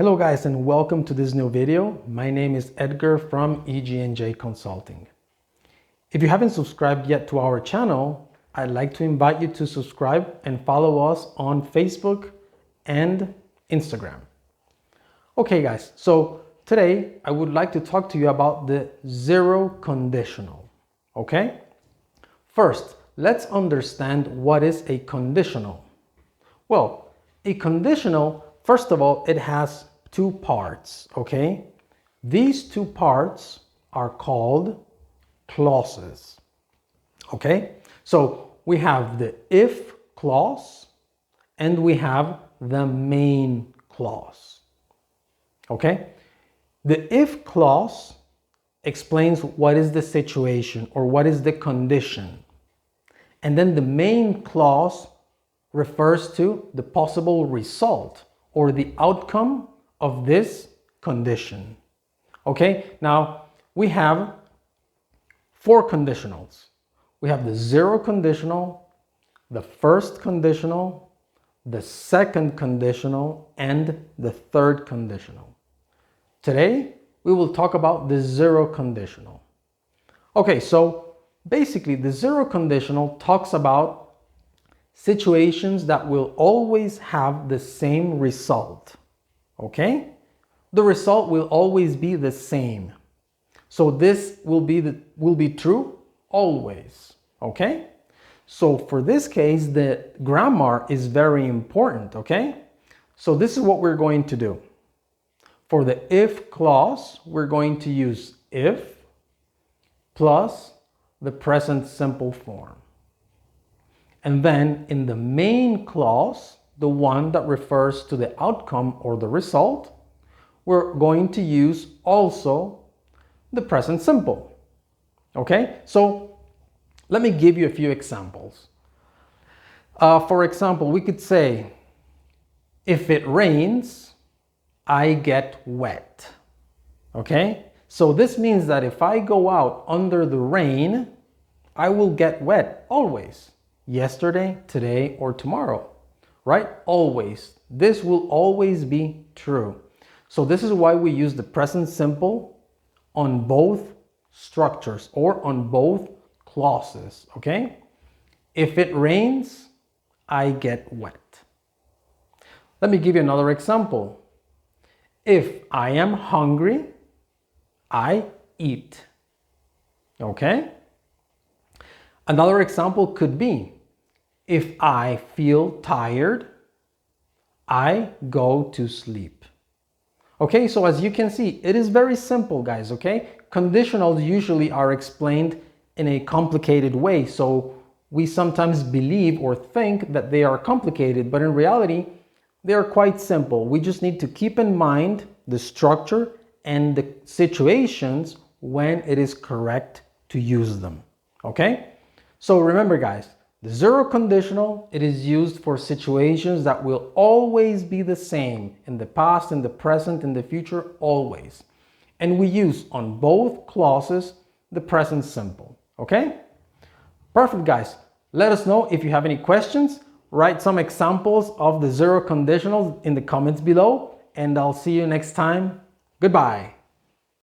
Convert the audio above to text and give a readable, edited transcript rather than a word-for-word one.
Hello guys, and welcome to this new video. My name is Edgar from EG&J Consulting. If you haven't subscribed yet to our channel, I'd like to invite you to subscribe and follow us on Facebook and Instagram. Okay guys, so today I would like to talk to you about the zero conditional. Okay? First, let's understand what is a conditional. Well, a conditional, first of all, it has two parts, okay? These two parts are called clauses, okay? So we have the if clause and we have the main clause, okay? The if clause explains what is the situation or what is the condition. And then the main clause refers to the possible result or the outcome of this condition. Okay, now we have four conditionals. We have the zero conditional, the first conditional, the second conditional, and the third conditional. Today, we will talk about the zero conditional. Okay, so basically the zero conditional talks about situations that will always have the same result, okay? The result will always be the same. So this will be true always, okay? So for this case, the grammar is very important, okay? So this is what we're going to do. For the if clause, we're going to use if plus the present simple form. And then in the main clause, the one that refers to the outcome or the result, we're going to use also the present simple. Okay, so let me give you a few examples. For example, we could say, if it rains, I get wet. Okay, so this means that if I go out under the rain, I will get wet always. Yesterday, today, or tomorrow, right? Always. This will always be true. So this is why we use the present simple on both structures or on both clauses, okay? If it rains, I get wet. Let me give you another example. If I am hungry, I eat, okay? Another example could be, if I feel tired, I go to sleep. Okay, so as you can see, it is very simple, guys, okay? Conditionals usually are explained in a complicated way, so we sometimes believe or think that they are complicated, but in reality, they are quite simple. We just need to keep in mind the structure and the situations when it is correct to use them, okay? So remember guys, the zero conditional, it is used for situations that will always be the same in the past, in the present, in the future, always. And we use on both clauses the present simple, okay? Perfect guys. Let us know if you have any questions. Write some examples of the zero conditionals in the comments below, and I'll see you next time. Goodbye.